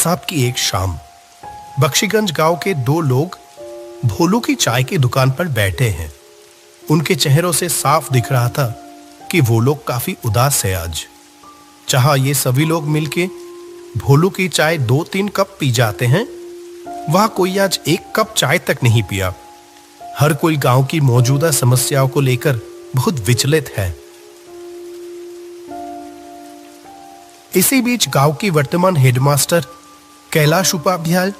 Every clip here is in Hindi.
बरसात की एक शाम बख्शीगंज गांव के दो लोग भोलू की चाय की दुकान पर बैठे हैं। उनके चेहरों से साफ दिख रहा था कि वो लोग काफी उदास है आज। चाहे ये सभी लोग मिलके भोलू की चाय 2-3 कप पी जाते हैं, वह कोई आज 1 कप चाय तक नहीं पिया। हर कोई गांव की मौजूदा समस्याओं को लेकर बहुत विचलित है। इसी बीच गांव की वर्तमान हेडमास्टर कैलाश उपाध्याय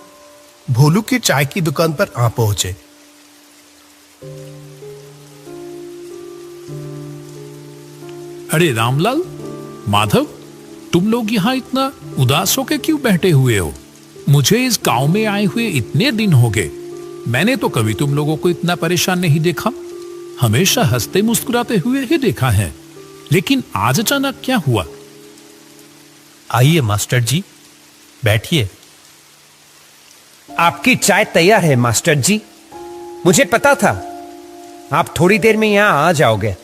भोलू की चाय की दुकान पर आ पहुंचे। अरे रामलाल, माधव, तुम लोग यहाँ इतना उदास होके क्यों बैठे हुए हो? मुझे इस गांव में आए हुए इतने दिन हो गए, मैंने तो कभी तुम लोगों को इतना परेशान नहीं देखा। हमेशा हंसते मुस्कुराते हुए ही देखा है, लेकिन आज अचानक क्या हुआ? आइए मास्टर जी, बैठिए। आपकी चाय तैयार है मास्टर जी। मुझे पता था आप थोड़ी देर में यहां आ जाओगे।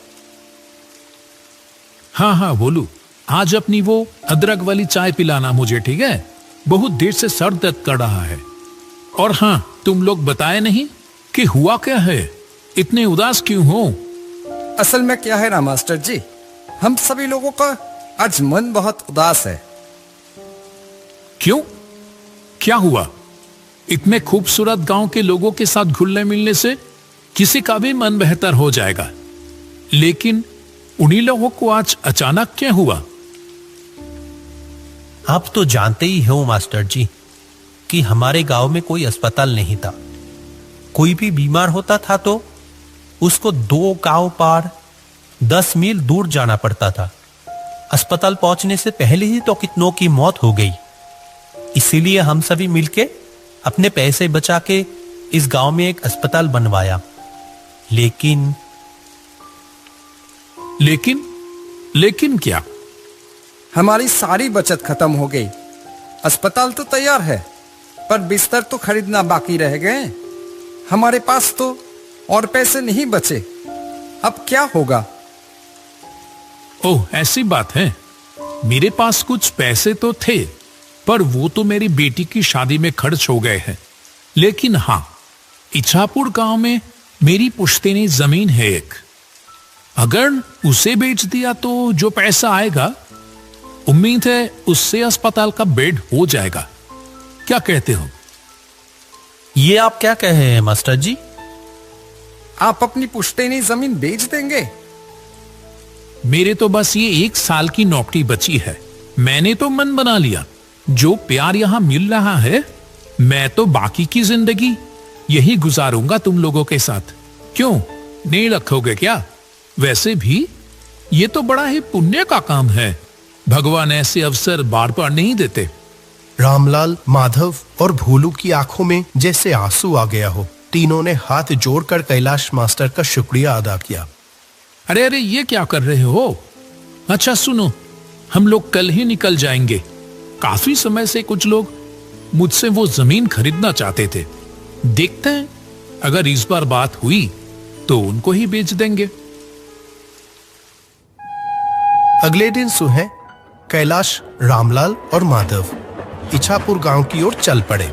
हाँ हाँ बोलू, आज अपनी वो अदरक वाली चाय पिलाना मुझे, ठीक है? बहुत देर से सर दर्द कर रहा है। और हाँ, तुम लोग बताए नहीं कि हुआ क्या है, इतने उदास क्यों हो? असल में क्या है ना मास्टर जी, हम सभी लोगों का आज मन बहुत उदास है। क्यों? क्या हुआ? इतने खूबसूरत गांव के लोगों के साथ घुलने मिलने से किसी का भी मन बेहतर हो जाएगा, लेकिन उन्हीं लोगों को आज अचानक क्या हुआ? आप तो जानते ही हो मास्टर जी कि हमारे गांव में कोई अस्पताल नहीं था। कोई भी बीमार होता था तो उसको 2 गांव पार 10 मील दूर जाना पड़ता था। अस्पताल पहुंचने से पहले ही तो कितनों की मौत हो गई। इसीलिए हम सभी मिलके अपने पैसे बचा के इस गांव में एक अस्पताल बनवाया। लेकिन क्या? हमारी सारी बचत खत्म हो गई। अस्पताल तो तैयार है, पर बिस्तर तो खरीदना बाकी रह गए। हमारे पास तो और पैसे नहीं बचे। अब क्या होगा? ओह, ऐसी बात है। मेरे पास कुछ पैसे तो थे, पर वो तो मेरी बेटी की शादी में खर्च हो गए हैं। लेकिन हाँ, इच्छापुर गांव में मेरी पुश्तैनी जमीन है एक। अगर उसे बेच दिया तो जो पैसा आएगा, उम्मीद है उससे अस्पताल का बेड हो जाएगा। क्या कहते हो? ये आप क्या कह रहे हैं मास्टर जी? आप अपनी पुश्तैनी जमीन बेच देंगे? मेरे तो बस ये 1 साल की नौकरी बची है। मैंने तो मन बना लिया, जो प्यार यहां मिल रहा है, मैं तो बाकी की जिंदगी यही गुजारूंगा तुम लोगों के साथ। क्यों, नहीं रखोगे क्या? वैसे भी ये तो बड़ा ही पुण्य का काम है। भगवान ऐसे अवसर बार बार नहीं देते। रामलाल, माधव और भोलू की आंखों में जैसे आंसू आ गया हो। तीनों ने हाथ जोड़कर कैलाश मास्टर का शुक्रिया अदा किया। अरे अरे, ये क्या कर रहे हो? अच्छा सुनो, हम लोग कल ही निकल जाएंगे। काफी समय से कुछ लोग मुझसे वो जमीन खरीदना चाहते थे। देखते हैं, अगर इस बार बात हुई तो उनको ही बेच देंगे। अगले दिन सुबह कैलाश, रामलाल और माधव इच्छापुर गांव की ओर चल पड़े।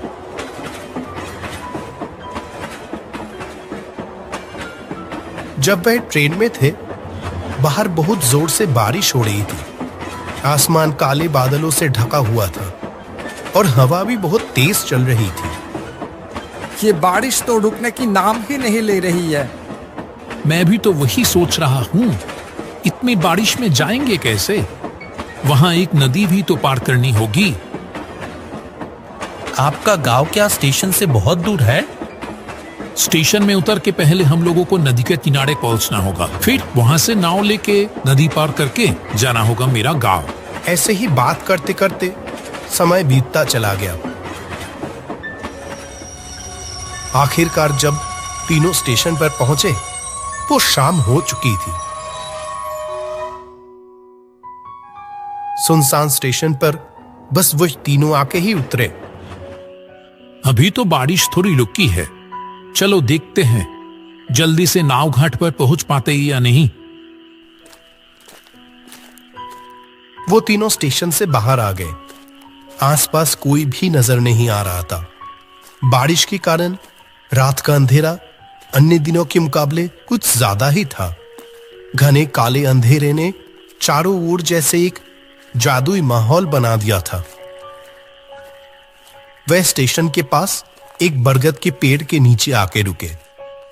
जब वह ट्रेन में थे, बाहर बहुत जोर से बारिश हो रही थी। आसमान काले बादलों से ढका हुआ था और हवा भी बहुत तेज चल रही थी। ये बारिश तो रुकने की नाम ही नहीं ले रही है। मैं भी तो वही सोच रहा हूं, इतनी बारिश में जाएंगे कैसे? वहां एक नदी भी तो पार करनी होगी। आपका गांव क्या स्टेशन से बहुत दूर है? स्टेशन में उतर के पहले हम लोगों को नदी के किनारे पहुंचना होगा, फिर वहां से नाव लेके नदी पार करके जाना होगा मेरा गांव। ऐसे ही बात करते करते समय बीतता चला गया। आखिरकार जब तीनों स्टेशन पर पहुंचे, वो शाम हो चुकी थी। सुनसान स्टेशन पर बस वो तीनों आके ही उतरे। अभी तो बारिश थोड़ी रुकी है, चलो देखते हैं जल्दी से नाव घाट पर पहुंच पाते ही या नहीं। वो तीनों स्टेशन से बाहर आ गए आसपास कोई भी नजर नहीं आ रहा था। बारिश के कारण रात का अंधेरा अन्य दिनों के मुकाबले कुछ ज्यादा ही था। घने काले अंधेरे ने चारों ओर जैसे एक जादुई माहौल बना दिया था। वह स्टेशन के पास एक बरगद के पेड़ के नीचे आके रुके।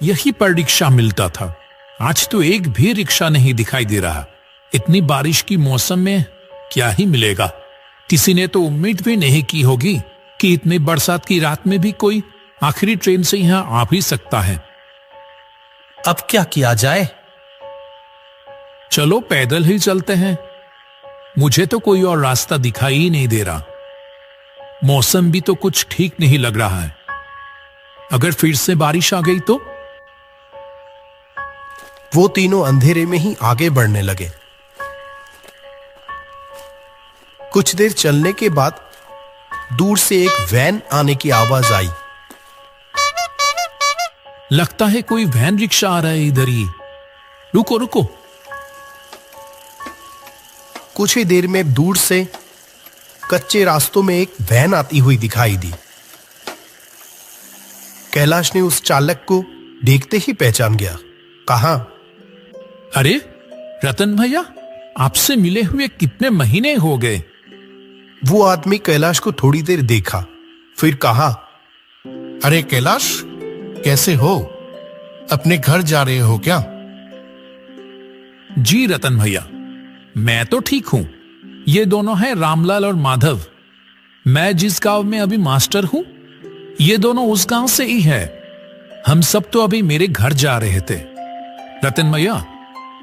यही पर रिक्शा मिलता था। आज तो एक भी रिक्शा नहीं दिखाई दे रहा। इतनी बारिश की मौसम में क्या ही मिलेगा। किसी ने तो उम्मीद भी नहीं की होगी कि इतनी बरसात की रात में भी कोई आखिरी ट्रेन से यहां आ भी सकता है। अब क्या किया जाए? चलो पैदल ही चलते हैं। मुझे तो कोई और रास्ता दिखाई ही नहीं दे रहा। मौसम भी तो कुछ ठीक नहीं लग रहा है। अगर फिर से बारिश आ गई तो? वो तीनों अंधेरे में ही आगे बढ़ने लगे। कुछ देर चलने के बाद दूर से एक वैन आने की आवाज आई। लगता है कोई वैन रिक्शा आ रहा है इधर ही। रुको रुको। कुछ ही देर में दूर से कच्चे रास्तों में एक वैन आती हुई दिखाई दी। कैलाश ने उस चालक को देखते ही पहचान गया। कहा, अरे रतन भैया, आपसे मिले हुए कितने महीने हो गए। वो आदमी कैलाश को थोड़ी देर देखा, फिर कहा, अरे कैलाश, कैसे हो? अपने घर जा रहे हो क्या? जी रतन भैया, मैं तो ठीक हूं। ये दोनों हैं रामलाल और माधव। मैं जिस गांव में अभी मास्टर हूं, ये दोनों उस गांव से ही है। हम सब तो अभी मेरे घर जा रहे थे। रतन भैया,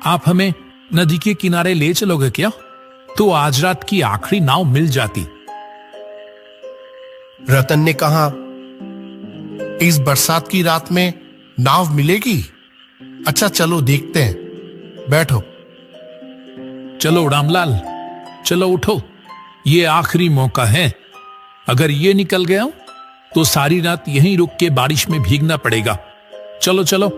आप हमें नदी के किनारे ले चलोगे क्या? तो आज रात की आखिरी नाव मिल जाती। रतन ने कहा, इस बरसात की रात में नाव मिलेगी? अच्छा चलो देखते हैं, बैठो। चलो रामलाल, चलो उठो। ये आखिरी मौका है। अगर ये निकल गया तो सारी रात यहीं रुक के बारिश में भीगना पड़ेगा। चलो चलो।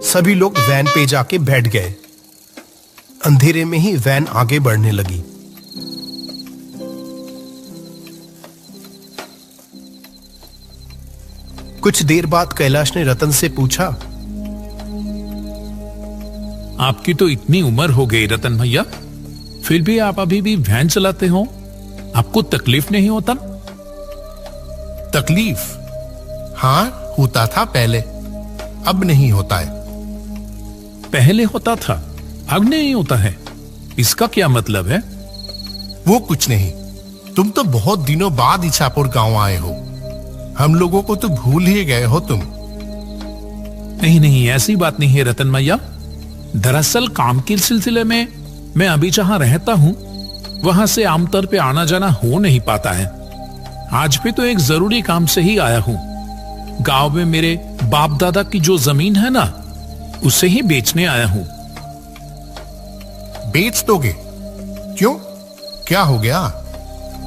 सभी लोग वैन पे जाके बैठ गए। अंधेरे में ही वैन आगे बढ़ने लगी। कुछ देर बाद कैलाश ने रतन से पूछा, आपकी तो इतनी उम्र हो गई रतन भैया, फिर भी आप अभी भी वैन चलाते हो? आपको तकलीफ नहीं होता? तकलीफ? हाँ, होता था पहले, अब नहीं होता है। पहले होता था, अब नहीं होता है। इसका क्या मतलब है? वो कुछ नहीं। तुम तो बहुत दिनों बाद इछापुर गांव आए हो। हम लोगों को तो भूल ही गए हो तुम। नहीं नहीं, ऐसी बात नहीं है रतन भैया। दरअसल काम के सिलसिले में मैं अभी जहां रहता हूं, वहां से आमतौर पे आना जाना हो नहीं पाता है। आज भी तो एक जरूरी काम से ही आया हूं। गांव में मेरे बाप दादा की जो जमीन है ना, उसे ही बेचने आया हूं। बेच दोगे? क्यों, क्या हो गया?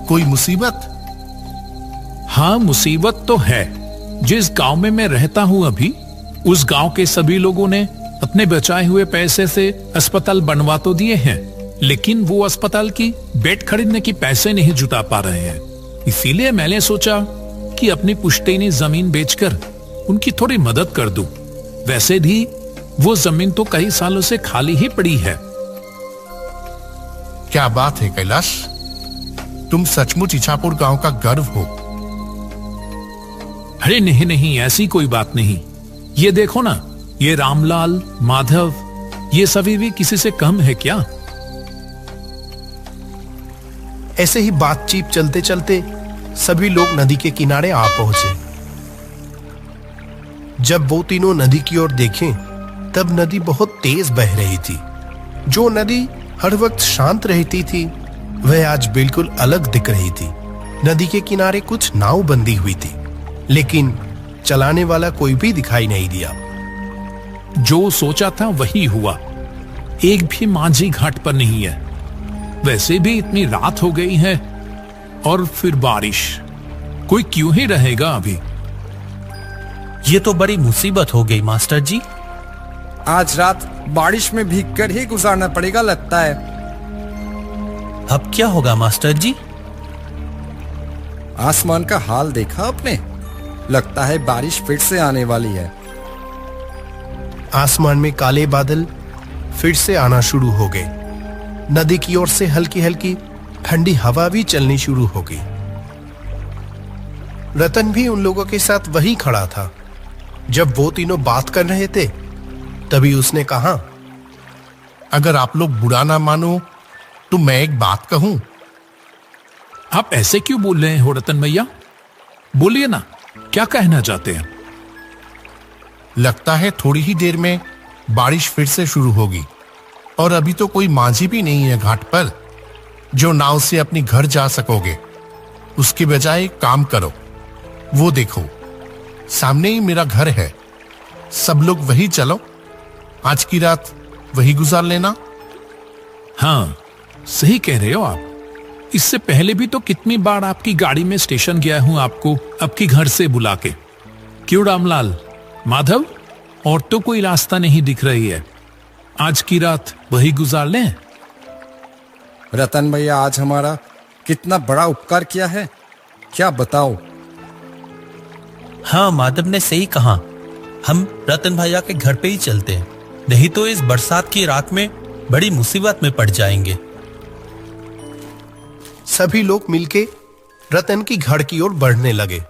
कोई मुसीबत? हाँ, मुसीबत तो है। जिस गांव में मैं रहता हूं अभी, उस गांव के सभी लोगों ने अपने बचाए हुए पैसे से अस्पताल बनवा तो दिए हैं, लेकिन वो अस्पताल की बेड खरीदने की पैसे नहीं जुटा पा रहे हैं। इसीलिए मैंने सोचा कि अपनी पुश्तैनी जमीन बेचकर उनकी थोड़ी मदद कर दूं। वैसे भी वो जमीन तो कई सालों से खाली ही पड़ी है। क्या बात है कैलाश, तुम सचमुच इछापुर गांव का गर्व हो। अरे नहीं नहीं, ऐसी कोई बात नहीं। ये देखो ना, ये रामलाल, माधव, ये सभी भी किसी से कम है क्या? ऐसे ही बातचीत चलते चलते सभी लोग नदी के किनारे आ पहुंचे। जब वो तीनों नदी की ओर देखें, तब नदी बहुत तेज बह रही थी। जो नदी हर वक्त शांत रहती थी, वह आज बिल्कुल अलग दिख रही थी। नदी के किनारे कुछ नाव बंधी हुई थी, लेकिन चलाने वाला कोई भी दिखाई नहीं दिया। जो सोचा था वही हुआ। एक भी माझी घाट पर नहीं है। वैसे भी इतनी रात हो गई है और फिर बारिश। कोई क्यों ही रहेगा अभी? ये तो बड़ी मुसीबत हो गई मास्टर जी। आज रात बारिश में भीगकर ही गुजारना पड़ेगा लगता है। अब क्या होगा मास्टर जी? आसमान का हाल देखा आपने? लगता है बारिश फिर से आने वाली है। आसमान में काले बादल फिर से आना शुरू हो गए। नदी की ओर से हल्की हल्की ठंडी हवा भी चलनी शुरू हो गई। रतन भी उन लोगों के साथ वहीं खड़ा था। जब वो तीनों बात कर रहे थे तभी उसने कहा, अगर आप लोग बुरा ना मानो तो मैं एक बात कहूं। आप ऐसे क्यों बोल रहे हो रतन भैया? बोलिए ना, क्या कहना चाहते हैं? लगता है थोड़ी ही देर में बारिश फिर से शुरू होगी और अभी तो कोई माझी भी नहीं है घाट पर जो नाव से अपनी घर जा सकोगे। उसके बजाय एक काम करो, वो देखो सामने ही मेरा घर है। सब लोग वही चलो, आज की रात वही गुजार लेना। हाँ, सही कह रहे हो आप। इससे पहले भी तो कितनी बार आपकी गाड़ी में स्टेशन गया हूं आपको आपकी घर से बुला के। क्यों रामलाल, माधव, और तो कोई रास्ता नहीं दिख रही है। आज की रात वही गुजार लें। रतन भैया आज हमारा कितना बड़ा उपकार किया है, क्या बताओ। हाँ, माधव ने सही कहा। हम रतन भैया के घर पे ही चलते हैं, नहीं तो इस बरसात की रात में बड़ी मुसीबत में पड़ जाएंगे। सभी लोग मिलके रतन की घर की ओर बढ़ने लगे।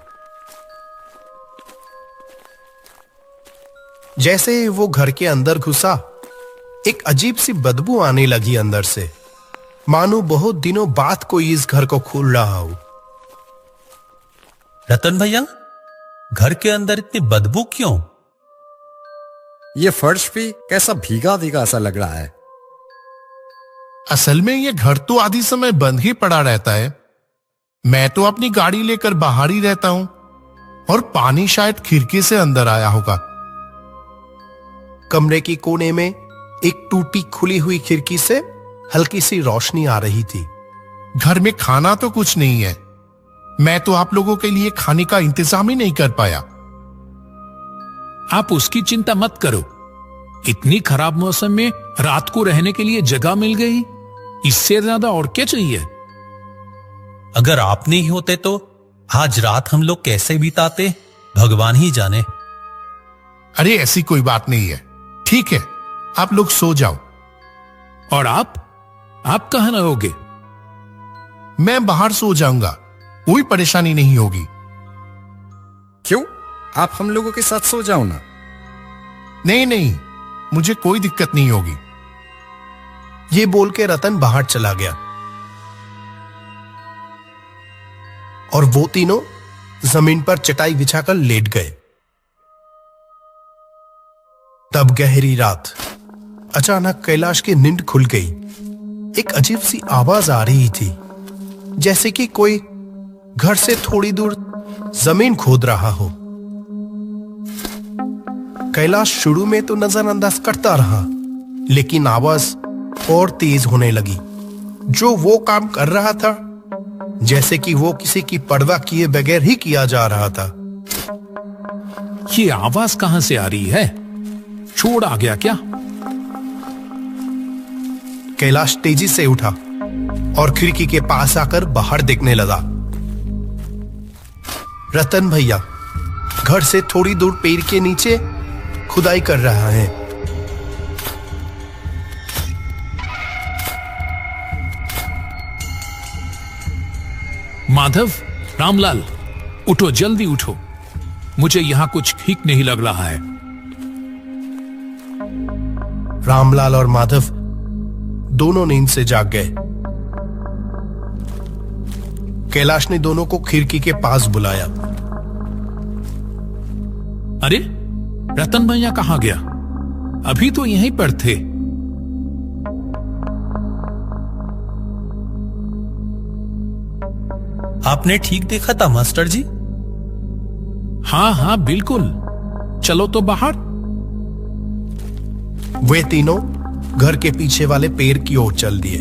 जैसे वो घर के अंदर घुसा, एक अजीब सी बदबू आने लगी अंदर से, मानो बहुत दिनों बाद कोई इस घर को खोल रहा हो। रतन भैया, घर के अंदर इतनी बदबू क्यों? ये फर्श भी कैसा भीगा भीगा सा लग रहा है। असल में ये घर तो आधी समय बंद ही पड़ा रहता है। मैं तो अपनी गाड़ी लेकर बाहर ही रहता हूं और पानी शायद खिड़की से अंदर आया होगा। कमरे की कोने में एक टूटी खुली हुई खिड़की से हल्की सी रोशनी आ रही थी। घर में खाना तो कुछ नहीं है। मैं तो आप लोगों के लिए खाने का इंतजाम ही नहीं कर पाया। आप उसकी चिंता मत करो। इतनी खराब मौसम में रात को रहने के लिए जगह मिल गई, इससे ज्यादा और क्या चाहिए। अगर आप नहीं होते तो आज रात हम लोग कैसे बिताते, भगवान ही जाने। अरे ऐसी कोई बात नहीं है, ठीक है, आप लोग सो जाओ। और आप कहां रहोगे? मैं बाहर सो जाऊंगा, कोई परेशानी नहीं होगी। क्यों, आप हम लोगों के साथ सो जाओ ना। नहीं नहीं, मुझे कोई दिक्कत नहीं होगी। ये बोल के रतन बाहर चला गया और वो तीनों जमीन पर चटाई बिछाकर लेट गए। तब गहरी रात, अचानक कैलाश की नींद खुल गई। एक अजीब सी आवाज आ रही थी, जैसे कि कोई घर से थोड़ी दूर जमीन खोद रहा हो। कैलाश शुरू में तो नजरअंदाज करता रहा, लेकिन आवाज और तेज होने लगी। जो वो काम कर रहा था, जैसे कि वो किसी की परवाह किए बगैर ही किया जा रहा था। ये आवाज कहां से आ रही है? छोड़ आ गया क्या? कैलाश तेजी से उठा और खिड़की के पास आकर बाहर देखने लगा। रतन भैया घर से थोड़ी दूर पेड़ के नीचे खुदाई कर रहा है। माधव, रामलाल, उठो, जल्दी उठो। मुझे यहां कुछ ठीक नहीं लग रहा है। रामलाल और माधव दोनों नींद से जाग गए। कैलाश ने दोनों को खिड़की के पास बुलाया। अरे, रतन भैया कहां गया? अभी तो यहीं पर थे। आपने ठीक देखा था मास्टर जी? हाँ हाँ बिल्कुल, चलो तो बाहर। वे तीनों घर के पीछे वाले पेड़ की ओर चल दिए।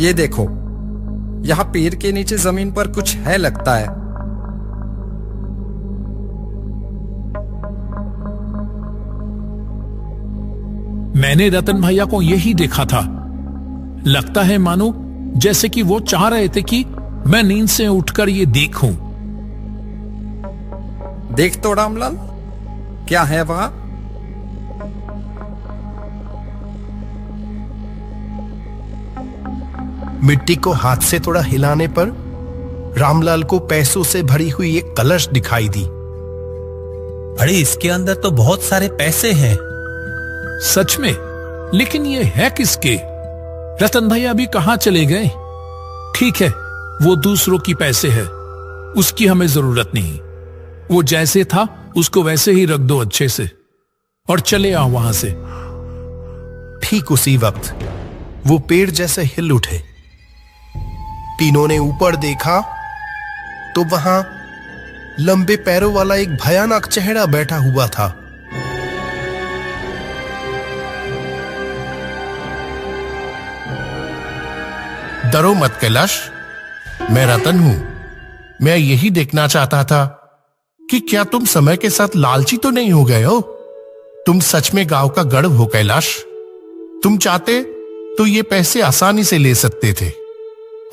ये देखो, यहाँ पेड़ के नीचे जमीन पर कुछ है लगता है। मैंने रतन भैया को यही देखा था, लगता है मानो जैसे कि वो चाह रहे थे कि मैं नींद से उठकर ये देखूं। देख तो रामलाल, क्या है वहां? मिट्टी को हाथ से थोड़ा हिलाने पर रामलाल को पैसों से भरी हुई एक कलश दिखाई दी। अरे इसके अंदर तो बहुत सारे पैसे हैं। सच में? लेकिन ये है किसके? रतन भैया अभी कहां चले गए? ठीक है, वो दूसरों की पैसे है, उसकी हमें जरूरत नहीं। वो जैसे था उसको वैसे ही रख दो अच्छे से और चले आओ वहां से। ठीक उसी वक्त वो पेड़ जैसे हिल उठे। तीनों ने ऊपर देखा तो वहां लंबे पैरों वाला एक भयानक चेहरा बैठा हुआ था। डरो मत कैलाश, मैं रतन हूं। मैं यही देखना चाहता था कि क्या तुम समय के साथ लालची तो नहीं हो गए हो। तुम सच में गांव का गढ़ हो कैलाश। तुम चाहते तो ये पैसे आसानी से ले सकते थे,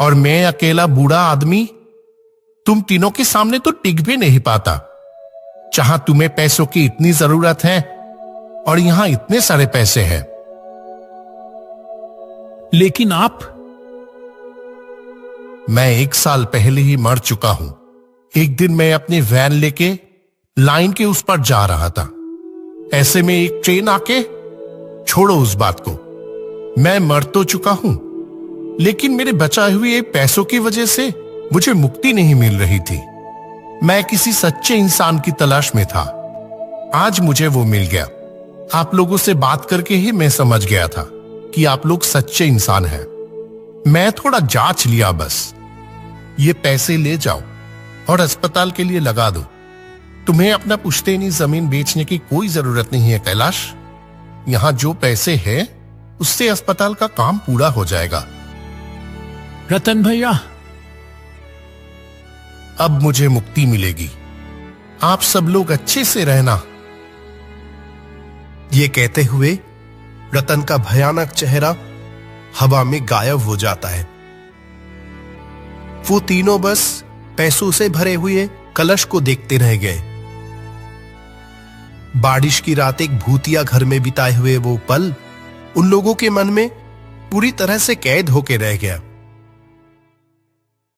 और मैं अकेला बूढ़ा आदमी तुम तीनों के सामने तो टिक भी नहीं पाता। जहां तुम्हें पैसों की इतनी जरूरत है और यहां इतने सारे पैसे हैं। लेकिन आप? मैं 1 साल पहले ही मर चुका हूं। एक दिन मैं अपनी वैन लेके लाइन के उस पर जा रहा था। ऐसे में एक ट्रेन आके, छोड़ो उस बात को, मैं मर तो चुका हूं, लेकिन मेरे बचाए हुए पैसों की वजह से मुझे मुक्ति नहीं मिल रही थी। मैं किसी सच्चे इंसान की तलाश में था। आज मुझे वो मिल गया। आप लोगों से बात करके ही मैं समझ गया था कि आप लोग सच्चे इंसान हैं। मैं थोड़ा जांच लिया बस। ये पैसे ले जाओ और अस्पताल के लिए लगा दो। तुम्हें अपना पुश्तैनी जमीन बेचने की कोई जरूरत नहीं है कैलाश। यहां जो पैसे हैं उससे अस्पताल का काम पूरा हो जाएगा। रतन भैया, अब मुझे मुक्ति मिलेगी। आप सब लोग अच्छे से रहना। ये कहते हुए रतन का भयानक चेहरा हवा में गायब हो जाता है। वो तीनों बस पैसों से भरे हुए कलश को देखते रह गए। बारिश की रात एक भूतिया घर में बिताए हुए वो पल उन लोगों के मन में पूरी तरह से कैद होके रह गया।